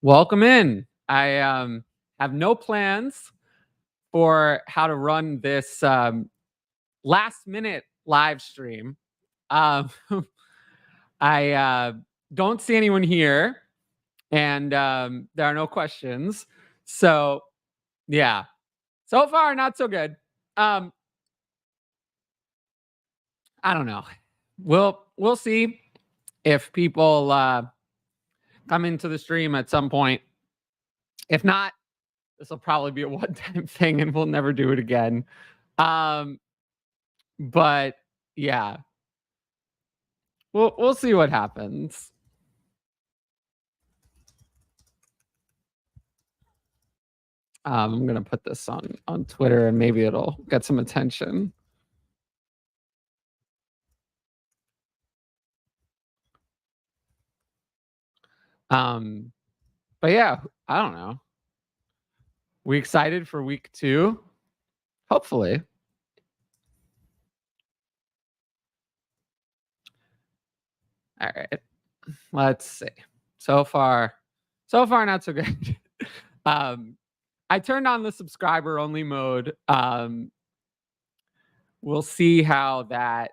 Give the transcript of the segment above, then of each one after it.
Welcome in. I have no plans for how to run this last minute live stream. Um, I don't see anyone here, and there are no questions. So, yeah, so far not so good. I don't know. We'll see if people come into the stream at some point. If not, this will probably be a one-time thing, and we'll never do it again. But yeah, we'll see what happens. I'm gonna put this on Twitter, and maybe it'll get some attention. But yeah, I don't know. We excited for week 2? Hopefully. All right. Let's see. So far not so good. I turned on the subscriber only mode. We'll see how that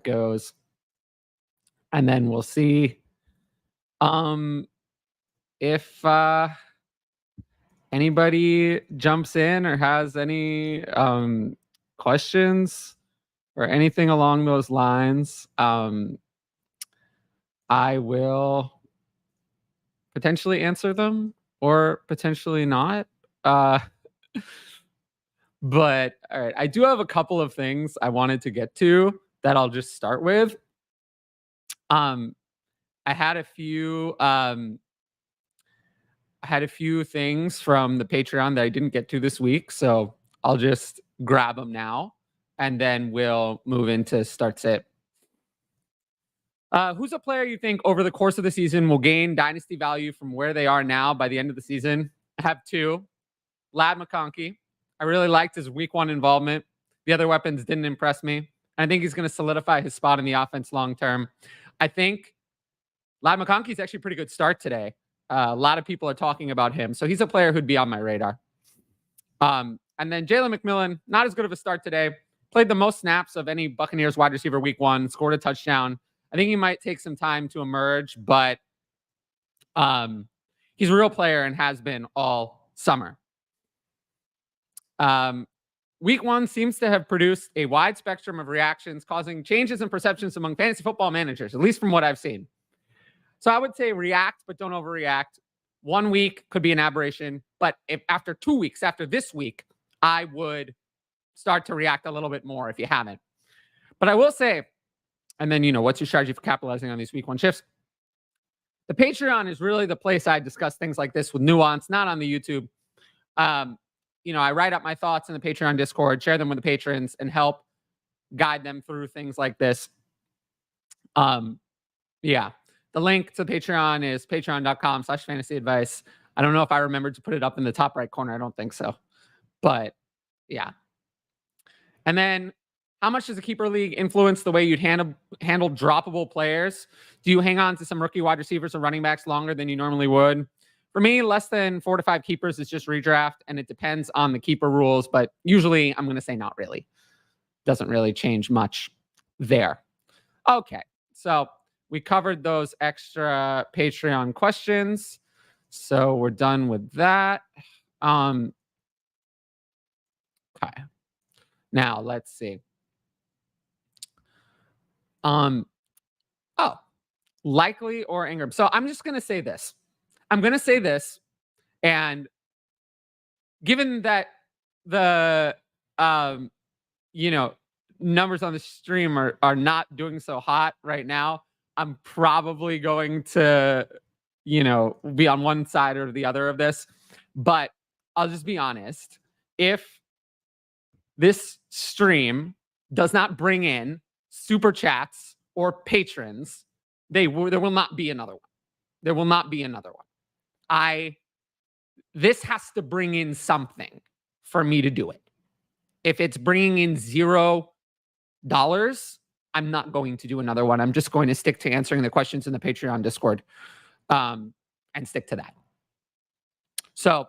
goes. And then we'll see if anybody jumps in or has any questions or anything along those lines. I will potentially answer them or potentially not. But all right, I do have a couple of things I wanted to get to that I'll just start with. I had a few things from the Patreon that I didn't get to this week, so I'll just grab them now, and then we'll move into start sit. Who's a player you think over the course of the season will gain dynasty value from where they are now by the end of the season? I have 2. Ladd McConkey. I really liked his week 1 involvement. The other weapons didn't impress me. I think he's going to solidify his spot in the offense long term. I think Ladd McConkey's actually a pretty good start today. A lot of people are talking about him, so he's a player who'd be on my radar. And then Jalen McMillan, not as good of a start today. Played the most snaps of any Buccaneers wide receiver week 1, scored a touchdown. I think he might take some time to emerge, but he's a real player and has been all summer. Week 1 seems to have produced a wide spectrum of reactions, causing changes in perceptions among fantasy football managers, at least from what I've seen. So I would say react, but don't overreact. 1 week could be an aberration, but if after 2 weeks, after this week, I would start to react a little bit more if you haven't. But I will say, and then, what's your strategy for capitalizing on these week 1 shifts? The Patreon is really the place I discuss things like this with nuance, not on the YouTube. I write up my thoughts in the Patreon Discord, share them with the patrons, and help guide them through things like this. Yeah. The link to Patreon is patreon.com/fantasyadvice. I don't know if I remembered to put it up in the top right corner. I don't think so. But yeah. And then, how much does a keeper league influence the way you'd handle droppable players? Do you hang on to some rookie wide receivers or running backs longer than you normally would? For me, less than 4 to 5 keepers is just redraft, and it depends on the keeper rules. But usually, I'm going to say not really. Doesn't really change much there. Okay, so we covered those extra Patreon questions. So we're done with that. Okay. Now let's see. Likely or Ingram. So I'm just going to say this. And given that the numbers on the stream are not doing so hot right now, I'm probably going to, be on one side or the other of this. But I'll just be honest. If this stream does not bring in super chats or patrons, there will not be another one. There will not be another one. This has to bring in something for me to do it. If it's bringing in $0, I'm not going to do another one. I'm just going to stick to answering the questions in the Patreon Discord. and stick to that. So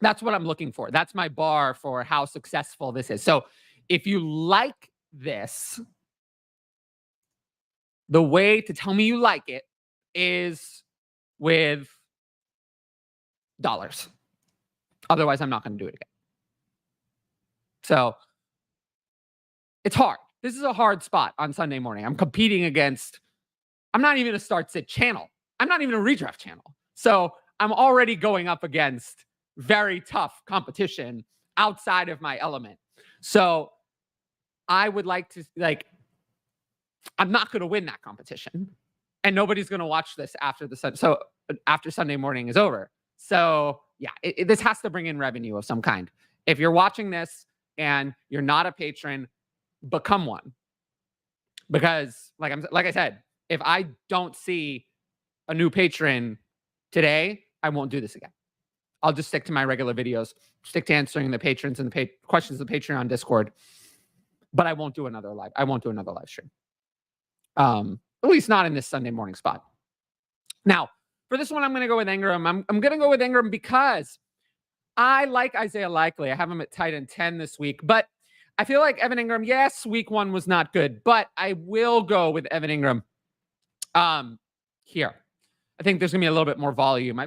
that's what I'm looking for. That's my bar for how successful this is. So if you like this, the way to tell me you like it is with dollars. Otherwise, I'm not going to do it again. So it's hard. This is a hard spot on Sunday morning. I'm competing against, I'm not even a start sit channel. I'm not even a redraft channel. So I'm already going up against very tough competition outside of my element. So I would like to, I'm not going to win that competition, and nobody's going to watch this after after Sunday morning is over. So yeah, this has to bring in revenue of some kind. If you're watching this and you're not a patron, become one. Because like I said, if I don't see a new patron today, I won't do this again. I'll just stick to my regular videos, stick to answering the patrons and the questions of the Patreon Discord. But I won't do another live. I won't do another live stream. At least not in this Sunday morning spot. Now, for this one, I'm going to go with Ingram. I'm going to go with Ingram because I like Isaiah Likely. I have him at tight end 10 this week, but I feel like Evan Ingram, yes, week 1 was not good, but I will go with Evan Ingram here. I think there's going to be a little bit more volume.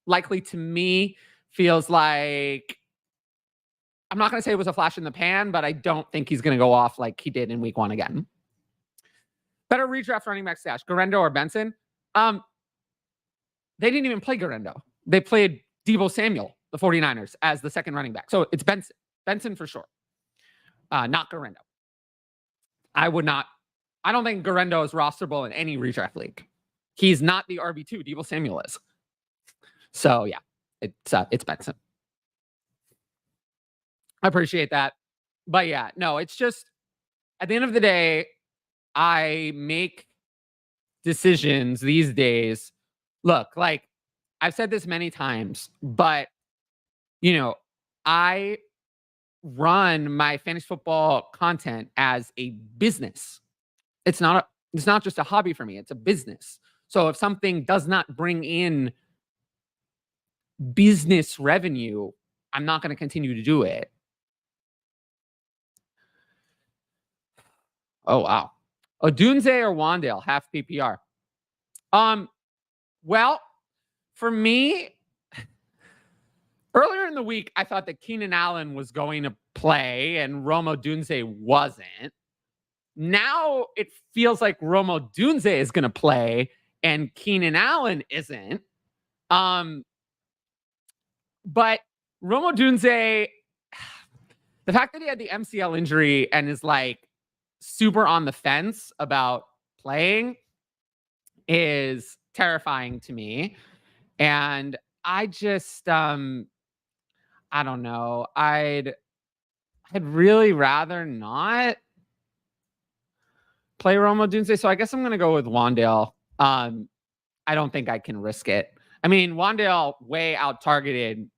Likely to me feels like, I'm not going to say it was a flash in the pan, but I don't think he's going to go off like he did in week 1 again. Better redraft running back stash, Garendo or Benson? They didn't even play Garendo. They played Deebo Samuel, the 49ers, as the second running back. So it's Benson. Benson for sure. Not Garendo. I don't think Garendo is rosterable in any redraft league. He's not the RB2. Deebo Samuel is. So yeah, it's Benson. I appreciate that. But yeah, no, it's just at the end of the day, I make decisions these days. Look, like I've said this many times, but I run my fantasy football content as a business. It's not just a hobby for me. It's a business. So if something does not bring in business revenue, I'm not going to continue to do it. Oh, wow. Odunze or Wandale, half PPR. Well, for me, earlier in the week, I thought that Keenan Allen was going to play and Rome Odunze wasn't. Now it feels like Rome Odunze is going to play and Keenan Allen isn't. But Rome Odunze, the fact that he had the MCL injury and is like super on the fence about playing is terrifying to me. And I just, I don't know. I'd really rather not play Rome Odunze. So I guess I'm going to go with Wandale. I don't think I can risk it. I mean, Wandale way out targeted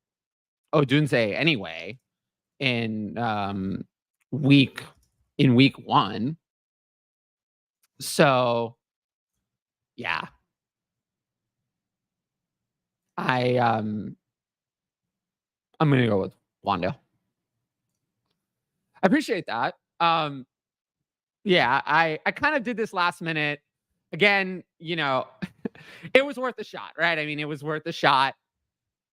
Odunze anyway in week 1. So yeah. I'm gonna go with Wandale. I appreciate that. Yeah, I kind of did this last minute. Again, it was worth a shot, right? I mean, it was worth a shot.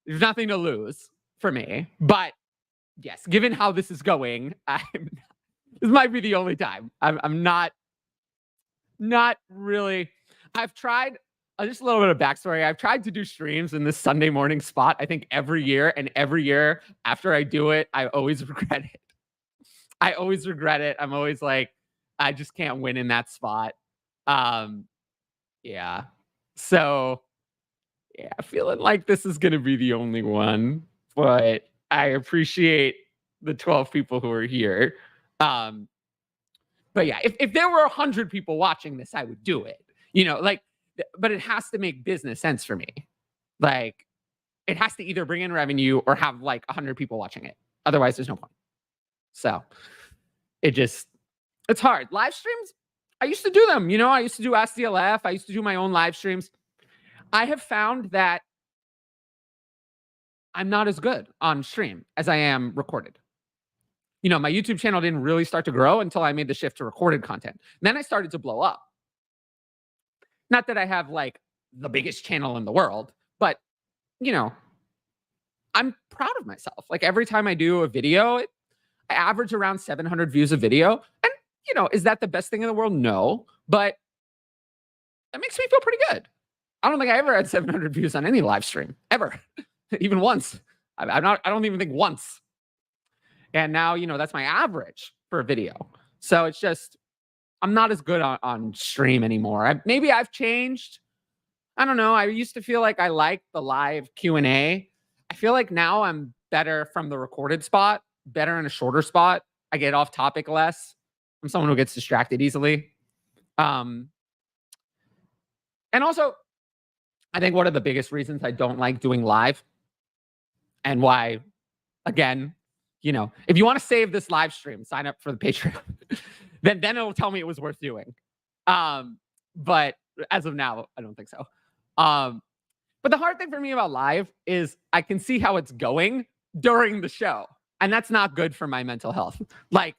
There's nothing to lose for me. But yes, given how this is going, this might be the only time. I'm not really. I've tried, just a little bit of backstory. I've tried to do streams in this Sunday morning spot, I think every year. And every year after I do it, I always regret it. I'm always like, I just can't win in that spot. Yeah. So yeah, feeling like this is going to be the only one, but I appreciate the 12 people who are here. But yeah, if there were 100 people watching this, I would do it, but it has to make business sense for me. Like it has to either bring in revenue or have like 100 people watching it. Otherwise there's no point. So it's hard. Live streams, I used to do them. I used to do SDLF. I used to do my own live streams. I have found that I'm not as good on stream as I am recorded. You know, my YouTube channel didn't really start to grow until I made the shift to recorded content. Then I started to blow up. Not that I have like the biggest channel in the world, but you know, I'm proud of myself. Like every time I do a video, I average around 700 views a video. And you know, is that the best thing in the world? No, but that makes me feel pretty good. I don't think I ever had 700 views on any live stream ever, even once. I don't even think once. And now, you know, that's my average for a video. So it's just, I'm not as good on stream anymore. Maybe I've changed. I don't know. I used to feel like I liked the live Q&A. I feel like now I'm better from the recorded spot, better in a shorter spot. I get off topic less. I'm someone who gets distracted easily. And also, I think one of the biggest reasons I don't like doing live and why, again, you know, if you want to save this live stream, sign up for the Patreon. then it'll tell me it was worth doing. But as of now, I don't think so. But the hard thing for me about live is I can see how it's going during the show. And that's not good for my mental health. Like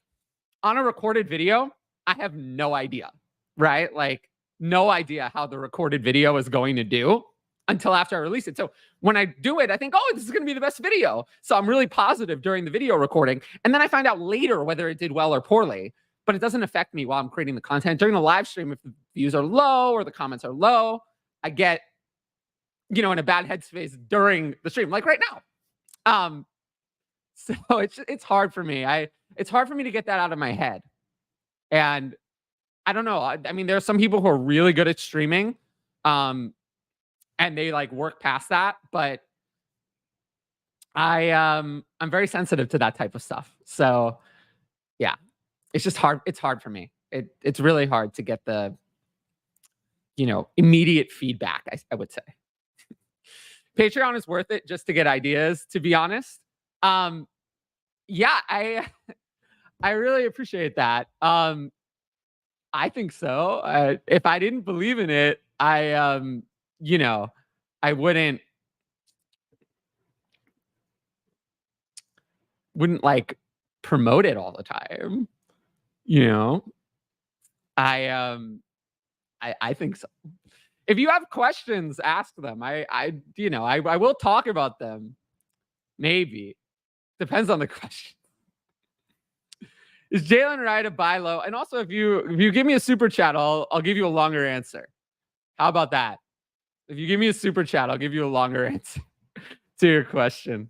on a recorded video, I have no idea, right? Like no idea how the recorded video is going to do until after I release it. So when I do it, I think, oh, this is going to be the best video. So I'm really positive during the video recording. And then I find out later whether it did well or poorly, but it doesn't affect me while I'm creating the content. During the live stream, if the views are low or the comments are low, I get, you know, in a bad headspace during the stream, like right now. So it's hard for me. It's hard for me to get that out of my head. And I don't know. I mean, there are some people who are really good at streaming. And they like work past that, but I'm very sensitive to that type of stuff. So yeah, it's just hard. It's hard for me. It's really hard to get the, you know, immediate feedback, I would say. Patreon is worth it just to get ideas, to be honest. Yeah, I really appreciate that. I think so. If I didn't believe in it, you know, I wouldn't like promote it all the time. You know, I think so. If you have questions, ask them. You know, I will talk about them. Maybe depends on the question. Is Jalen right to buy low? And also, if you give me a super chat, I'll give you a longer answer. How about that? If you give me a super chat, I'll give you a longer answer to your question.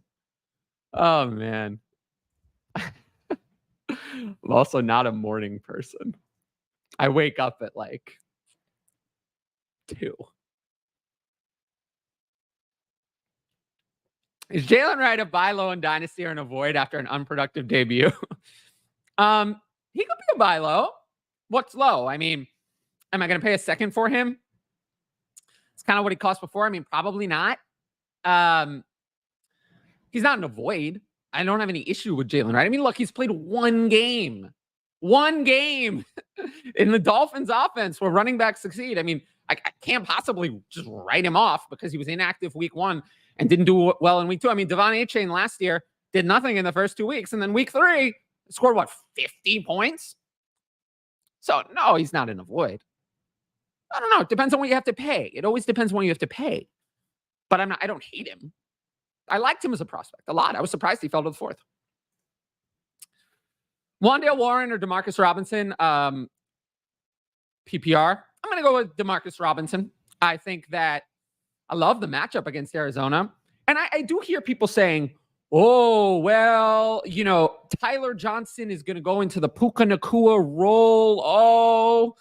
Oh, man. I'm also not a morning person. I wake up at like 2. Is Jalen right to buy low in Dynasty or an avoid after an unproductive debut? He could be a buy low. What's low? I mean, am I going to pay a second for him? It's kind of what he cost before. I mean, probably not. He's not an avoid. I don't have any issue with Jalen, right? I mean, look, he's played one game in the Dolphins offense where running backs succeed. I mean, I can't possibly just write him off because he was inactive week 1 and didn't do well in week 2. I mean, Devon A-Chain last year did nothing in the first 2 weeks. And then week 3 scored, what, 50 points? So, no, he's not an avoid. I don't know. It depends on what you have to pay. It always depends on what you have to pay. But I don't hate him. I liked him as a prospect a lot. I was surprised he fell to the 4th. Wandale Warren or Demarcus Robinson? PPR. I'm going to go with Demarcus Robinson. I think that I love the matchup against Arizona. And I do hear people saying, oh, well, you know, Tyler Johnson is going to go into the Puka Nacua role. Oh,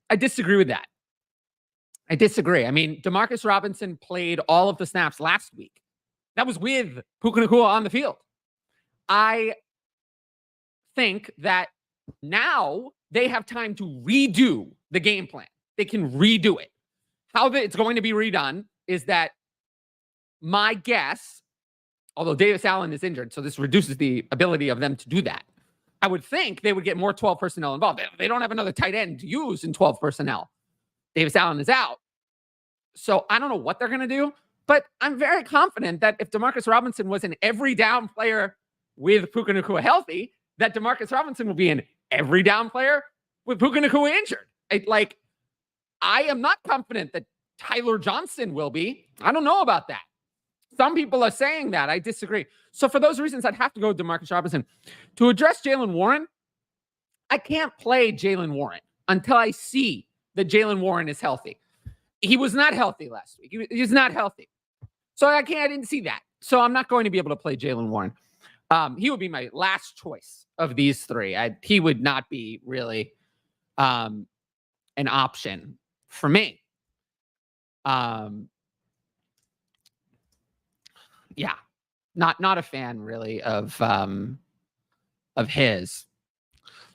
I disagree with that. I disagree. I mean, Demarcus Robinson played all of the snaps last week. That was with Puka Nacua on the field. I think that now they have time to redo the game plan. They can redo it. How it's going to be redone is that my guess, although Davis Allen is injured, so this reduces the ability of them to do that. I would think they would get more 12 personnel involved. They don't have another tight end to use in 12 personnel. Davis Allen is out. So I don't know what they're going to do, but I'm very confident that if Demarcus Robinson was an every down player with Puka Nacua healthy, that Demarcus Robinson will be an every down player with Puka Nacua injured. I am not confident that Tyler Johnson will be. I don't know about that. Some people are saying that. I disagree. So for those reasons, I'd have to go with Demarcus Robinson. To address Jaylen Warren, I can't play Jaylen Warren until I see that Jaylen Warren is healthy. He was not healthy last week. He's not healthy. So I didn't see that. So I'm not going to be able to play Jaylen Warren. He would be my last choice of these three. He would not be really an option for me. Yeah, not a fan really of his.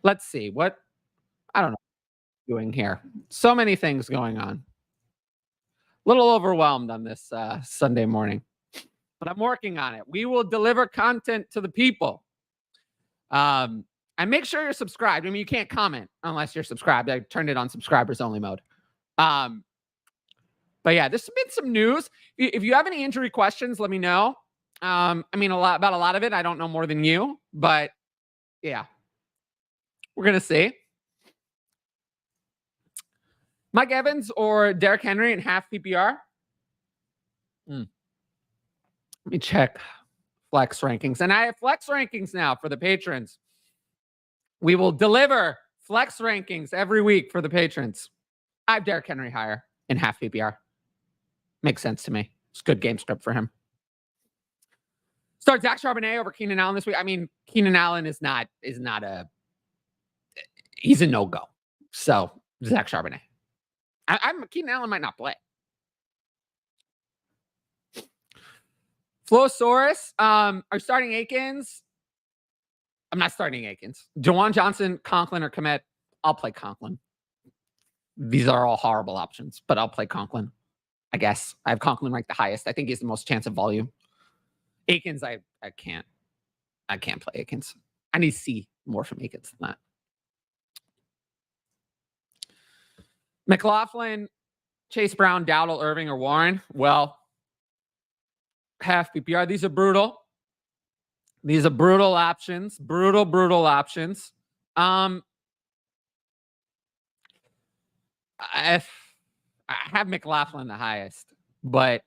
Let's see what I don't know what I'm doing here. So many things going on. A little overwhelmed on this Sunday morning, but I'm working on it. We will deliver content to the people. And make sure you're subscribed. I mean, you can't comment unless you're subscribed. I turned it on subscribers only mode. But yeah, there's been some news. If you have any injury questions, let me know. I mean, about a lot of it. I don't know more than you, but yeah, we're going to see. Mike Evans or Derrick Henry in half PPR? Let me check flex rankings. And I have flex rankings now for the patrons. We will deliver flex rankings every week for the patrons. I have Derrick Henry higher in half PPR. Makes sense to me. It's a good game script for him. Start Zach Charbonnet over Keenan Allen this week. I mean, Keenan Allen is not he's a no-go. So Zach Charbonnet. Keenan Allen might not play. Flosaurus, are starting Akins? I'm not starting Akins. Jawan Johnson, Conklin, or Kmet? I'll play Conklin. These are all horrible options, but I'll play Conklin. I guess I have Conklin ranked the highest. I think he has the most chance of volume. Akins, I can't play Akins. I need to see more from Akins than that. McLaughlin, Chase Brown, Dowdle, Irving, or Warren? Well, half PPR. These are brutal. These are brutal options. Brutal options. I have McLaughlin the highest, but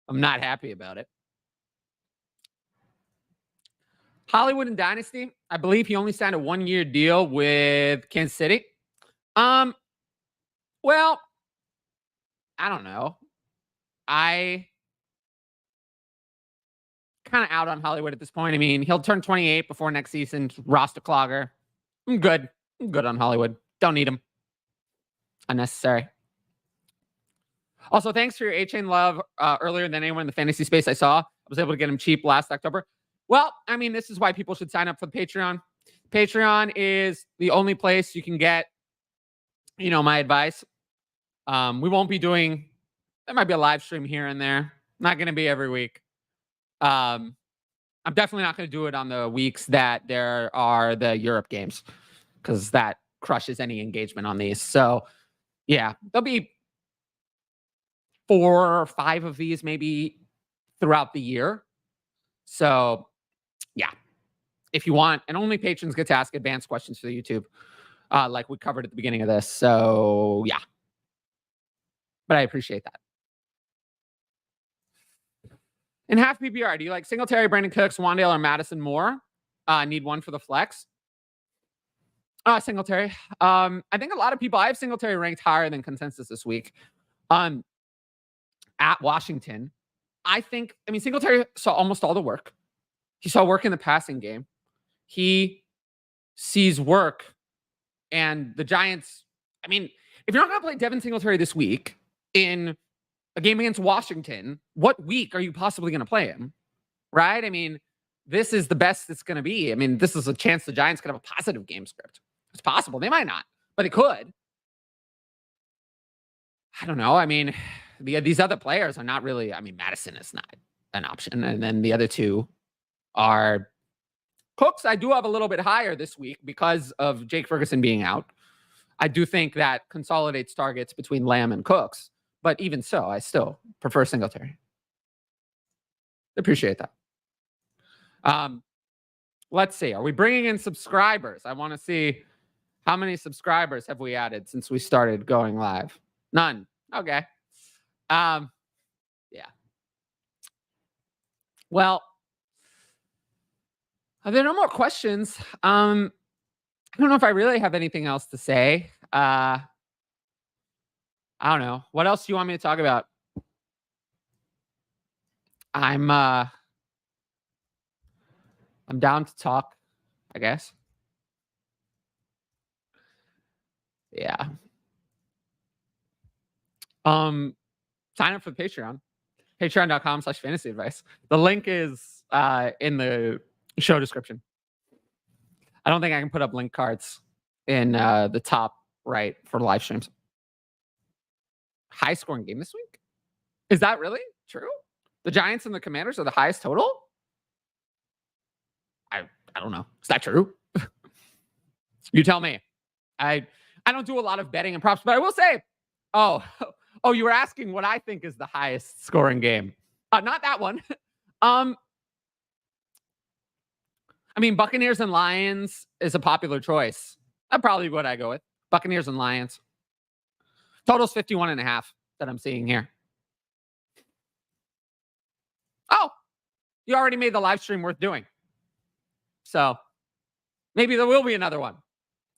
I'm not happy about it. Hollywood and Dynasty. I believe he only signed a 1-year deal with Kansas City. Well, I don't know. I kind of out on Hollywood at this point. I mean, he'll turn 28 before next season. Roster clogger. I'm good on Hollywood. Don't need him. Unnecessary. Also, thanks for your A-Chain love earlier than anyone in the fantasy space I saw. I was able to get him cheap last October. Well, I mean, this is why people should sign up for the Patreon. Patreon is the only place you can get, my advice. We won't be doing, there might be a live stream here and there. Not going to be every week. I'm definitely not going to do it on the weeks that there are the Europe games because that crushes any engagement on these. So, yeah, there'll be 4 or 5 of these maybe throughout the year. So, yeah, if you want, and only patrons get to ask advanced questions for the YouTube, like we covered at the beginning of this. So, yeah, but I appreciate that. In half PPR, do you like Singletary, Brandon Cooks, Wandale, or Madison more? Need one for the flex. Singletary. I think a lot of people, I have Singletary ranked higher than consensus this week. At Washington, Singletary saw almost all the work. He saw work in the passing game. He sees work. And the Giants, if you're not going to play Devin Singletary this week in a game against Washington, what week are you possibly going to play him? Right? This is the best it's going to be. This is a chance the Giants could have a positive game script. It's possible. They might not, but they could. I don't know. These other players are not really, Madison is not an option. And then the other two are Cooks. I do have a little bit higher this week because of Jake Ferguson being out. I do think that consolidates targets between Lamb and Cooks. But even so, I still prefer Singletary. Appreciate that. Let's see. Are we bringing in subscribers? I want to see how many subscribers have we added since we started going live. None. Okay. Yeah. Well, are there no more questions? I don't know if I really have anything else to say. I don't know. What else do you want me to talk about? I'm down to talk, I guess. Yeah. Sign up for Patreon. Patreon.com/fantasy advice. The link is in the show description. I don't think I can put up link cards in the top right for live streams. High scoring game this week? Is that really true? The Giants and the Commanders are the highest total? I don't know. Is that true? You tell me. I don't do a lot of betting and props, but I will say, oh, you were asking what I think is the highest scoring game. Not that one. I mean, Buccaneers and Lions is a popular choice. That's probably what I go with. Buccaneers and Lions. Total's 51.5 that I'm seeing here. Oh, you already made the live stream worth doing. So maybe there will be another one.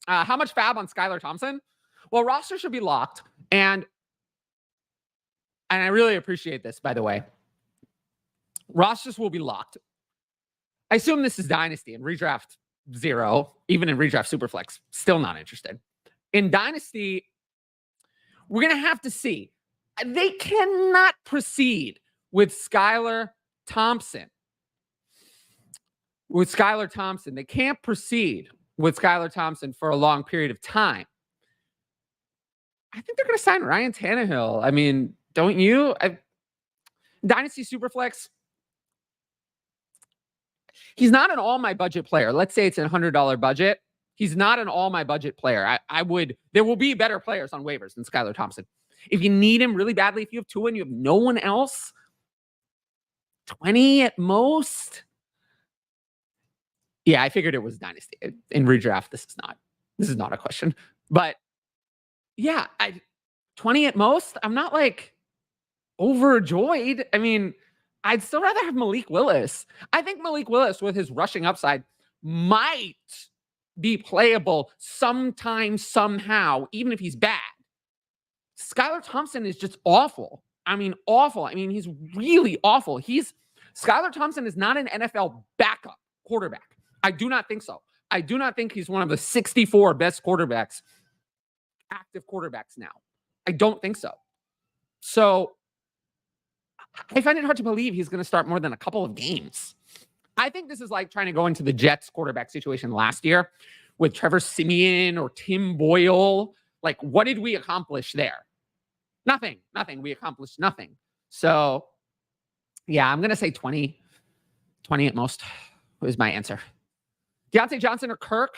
How much fab on Skylar Thompson? Well, roster should be locked. And I really appreciate this, by the way. Rosters will be locked. I assume this is Dynasty and redraft 0, even in redraft Superflex. Still not interested. In Dynasty, we're going to have to see. They cannot proceed with Skylar Thompson. They can't proceed with Skylar Thompson for a long period of time. I think they're going to sign Ryan Tannehill. I mean, don't you? Dynasty Superflex, he's not an all my budget player. Let's say it's a $100 budget. He's not an all my budget player. There will be better players on waivers than Skylar Thompson. If you need him really badly, if you have two and you have no one else, 20 at most. Yeah, I figured it was Dynasty. In redraft, this is not a question. But yeah, 20 at most. I'm not like overjoyed. I mean, I'd still rather have Malik Willis. I think Malik Willis with his rushing upside might be playable sometime, somehow, even if he's bad. Skylar Thompson is just awful. I mean, awful. I mean, he's really awful. Skylar Thompson is not an NFL backup quarterback. I do not think so. I do not think he's one of the 64 best quarterbacks, active quarterbacks now. I don't think so. So I find it hard to believe he's going to start more than a couple of games. I think this is like trying to go into the Jets quarterback situation last year with Trevor Siemian or Tim Boyle. Like, what did we accomplish there? Nothing. We accomplished nothing. So, yeah, I'm going to say 20 at most is my answer. Deontay Johnson or Kirk?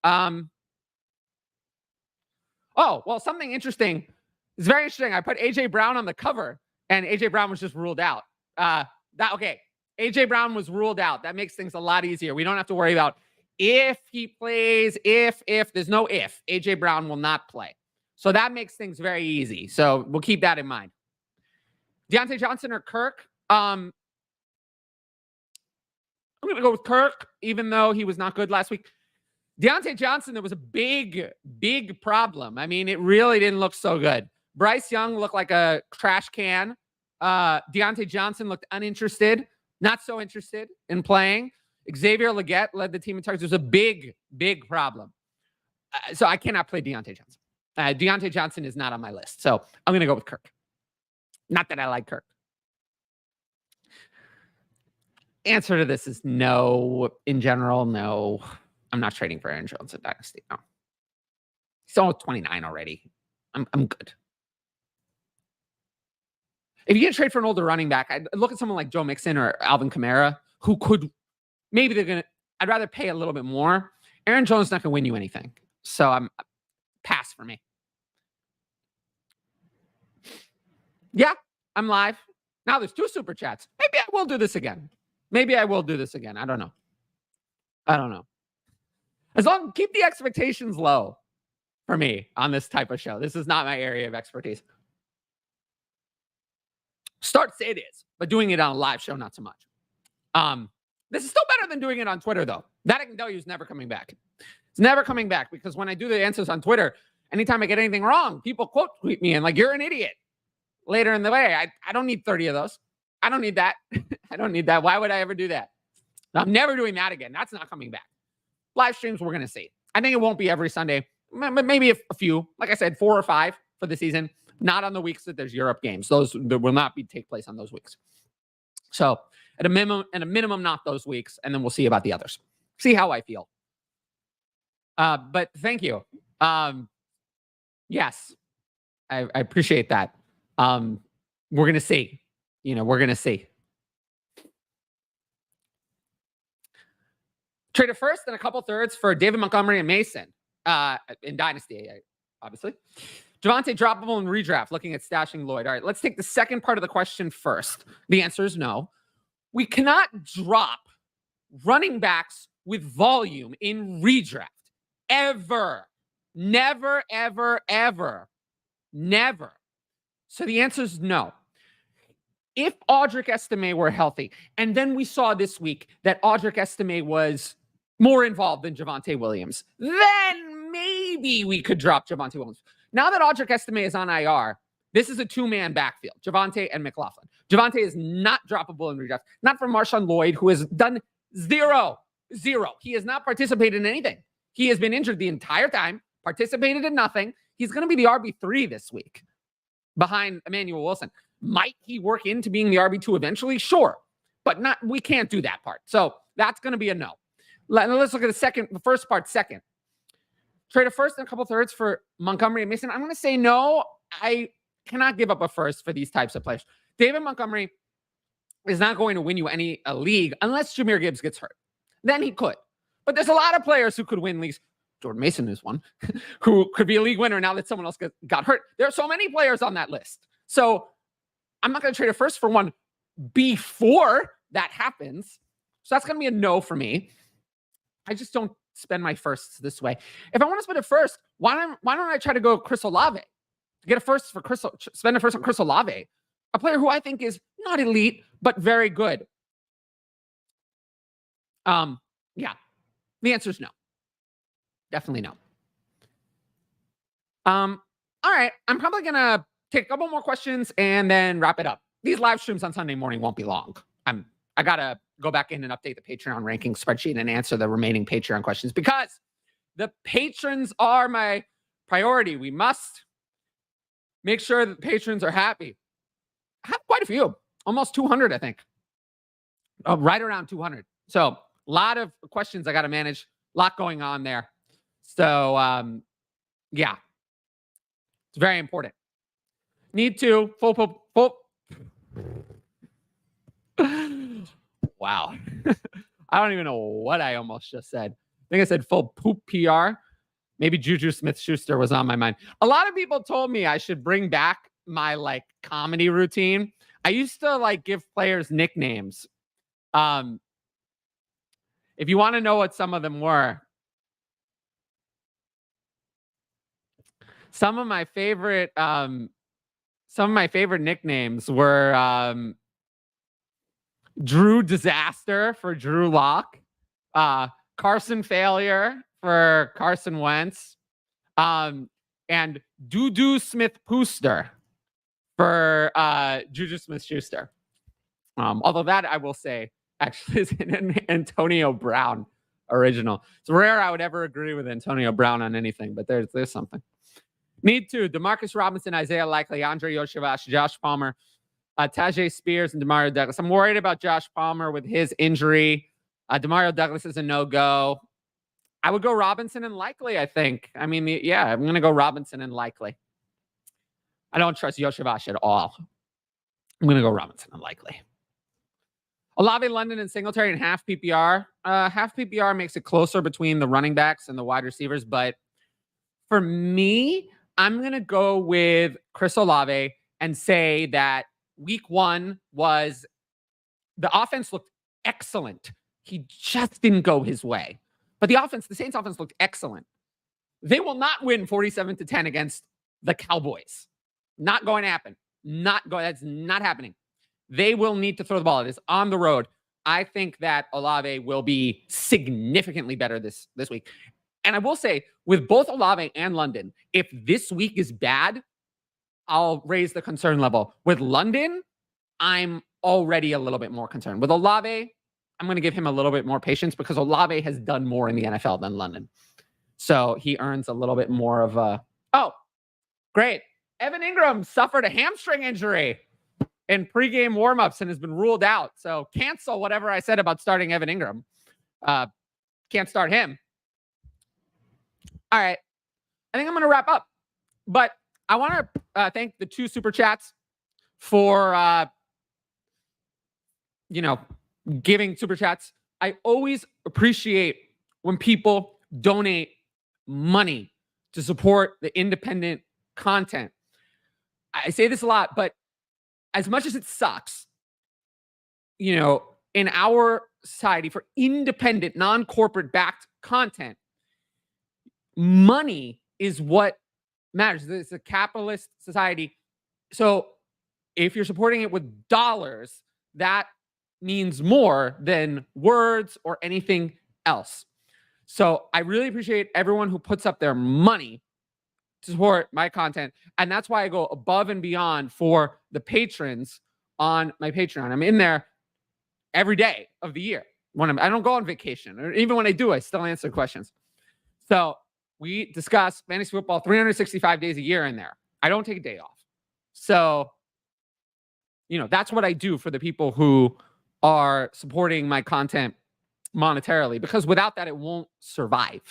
Oh, well, something interesting. It's very interesting. I put A.J. Brown on the cover, and A.J. Brown was just ruled out. Okay. A.J. Brown was ruled out. That makes things a lot easier. We don't have to worry about if he plays, if. There's no if. A.J. Brown will not play. So that makes things very easy. So we'll keep that in mind. Deontay Johnson or Kirk? I'm going to go with Kirk, even though he was not good last week. Deontay Johnson, there was a big problem. I mean, it really didn't look so good. Bryce Young looked like a trash can. Deontay Johnson looked uninterested, not so interested in playing. Xavier Legette led the team in targets. There's a big problem. So I cannot play Deontay Johnson. Deontay Johnson is not on my list. So I'm going to go with Kirk. Not that I like Kirk. Answer to this is no. In general, no. I'm not trading for Aaron Jones in Dynasty. No. He's almost 29 already. I'm good. If you can trade for an older running back, I'd look at someone like Joe Mixon or Alvin Kamara, who could, maybe they're going to, I'd rather pay a little bit more. Aaron Jones is not going to win you anything. So I'm pass for me. Yeah, I'm live. Now there's 2 super chats. Maybe I will do this again. I don't know. As long keep the expectations low for me on this type of show. This is not my area of expertise. Starts it is, but doing it on a live show, not so much. This is still better than doing it on Twitter, though. That I can tell you is never coming back. It's never coming back because when I do the answers on Twitter, anytime I get anything wrong, people quote tweet me and like, you're an idiot later in the way. I don't need 30 of those. I don't need that. I don't need that. Why would I ever do that? I'm never doing that again. That's not coming back. Live streams, we're going to see. I think it won't be every Sunday, but maybe a few. Like I said, 4 or 5 for the season. Not on the weeks that there's Europe games. Those will not take place on those weeks. So at a minimum, not those weeks, and then we'll see about the others. See how I feel. But thank you. Yes, I appreciate that. We're gonna see. We're gonna see. Trade a first and a couple thirds for David Montgomery and Mason in Dynasty, obviously. Javonte droppable in redraft, looking at stashing Lloyd. All right, let's take the second part of the question first. The answer is no. We cannot drop running backs with volume in redraft. Ever. Never, ever, ever. Never. So the answer is no. If Audric Estime were healthy, and then we saw this week that Audric Estime was more involved than Javonte Williams, then maybe we could drop Javonte Williams. Now that Audric Estime is on IR, this is a 2-man backfield, Javonte and McLaughlin. Javonte is not droppable in redraft. Not for Marshawn Lloyd, who has done zero. He has not participated in anything. He has been injured the entire time, participated in nothing. He's going to be the RB3 this week behind Emmanuel Wilson. Might he work into being the RB2 eventually? Sure, but not. We can't do that part. So that's going to be a no. Let's look at the first part second. Trade a first and a couple thirds for Montgomery and Mason. I'm going to say no. I cannot give up a first for these types of players. David Montgomery is not going to win you a league unless Jahmyr Gibbs gets hurt. Then he could. But there's a lot of players who could win leagues. Jordan Mason is one who could be a league winner now that someone else got hurt. There are so many players on that list. So I'm not going to trade a first for one before that happens. So that's going to be a no for me. I just don't spend my firsts this way. If I want to spend a first, why don't I try to go Chris Olave? Get a first for spend a first on Chris Olave, a player who I think is not elite, but very good. Yeah. The answer is no. Definitely no. All right. I'm probably going to take a couple more questions and then wrap it up. These live streams on Sunday morning won't be long. I got to go back in and update the Patreon ranking spreadsheet and answer the remaining Patreon questions because the patrons are my priority. We must make sure that patrons are happy. I have quite a few, almost 200, I think. Right around 200. So a lot of questions I got to manage, a lot going on there. So, yeah, it's very important. Need to full. Wow. I don't even know what I almost just said. I think I said full poop PR. Maybe Juju Smith-Schuster was on my mind. A lot of people told me I should bring back my comedy routine. I used to give players nicknames. If you want to know what some of them were, some of my favorite nicknames were Drew Disaster for Drew Lock, Carson Failure for Carson Wentz, and Juju Smith-Schuster for Juju Smith-Schuster. Although that I will say actually is an Antonio Brown original. It's rare I would ever agree with Antonio Brown on anything, but there's something. Need to Demarcus Robinson, Isaiah Likely, Andre Yoshavash, Josh Palmer, Tajay Spears, and Demario Douglas. I'm worried about Josh Palmer with his injury. Demario Douglas is a no-go. I would go Robinson and Likely, I think. I mean, yeah, I'm going to go Robinson and Likely. I don't trust Yoshavash at all. I'm going to go Robinson and Likely. Olave, London, and Singletary in half PPR. Half PPR makes it closer between the running backs and the wide receivers. But for me, I'm going to go with Chris Olave and say that week 1 was the offense looked excellent. He just didn't go his way. But the Saints offense looked excellent. They will not win 47-10 against the Cowboys. Not going to happen. That's not happening. They will need to throw the ball. It is on the road. I think that Olave will be significantly better this week. And I will say, with both Olave and London, if this week is bad, I'll raise the concern level. With London, I'm already a little bit more concerned. With Olave, I'm going to give him a little bit more patience because Olave has done more in the NFL than London. So he earns a little bit more of a... Oh, great. Evan Ingram suffered a hamstring injury in pregame warmups and has been ruled out. So cancel whatever I said about starting Evan Ingram. Can't start him. All right. I think I'm going to wrap up. But I want to thank the 2 super chats for, giving super chats. I always appreciate when people donate money to support the independent content. I say this a lot, but as much as it sucks, in our society for independent, non-corporate backed content, money is what matters. It's a capitalist society. So if you're supporting it with dollars, that means more than words or anything else. So I really appreciate everyone who puts up their money to support my content. And that's why I go above and beyond for the patrons on my Patreon. I'm in there every day of the year. I don't go on vacation, or even when I do, I still answer questions. So we discuss fantasy football 365 days a year in there. I don't take a day off. So, that's what I do for the people who are supporting my content monetarily, because without that, it won't survive.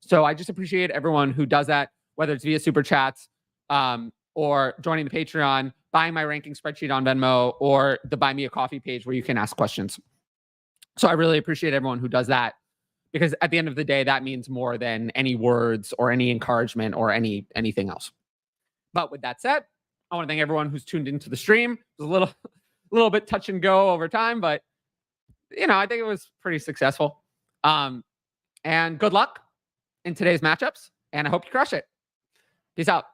So I just appreciate everyone who does that, whether it's via super chats or joining the Patreon, buying my ranking spreadsheet on Venmo, or the Buy Me a Coffee page where you can ask questions. So I really appreciate everyone who does that, because at the end of the day, that means more than any words or any encouragement or anything else. But with that said, I want to thank everyone who's tuned into the stream. It was a little bit touch and go over time, but I think it was pretty successful. And good luck in today's matchups, and I hope you crush it. Peace out.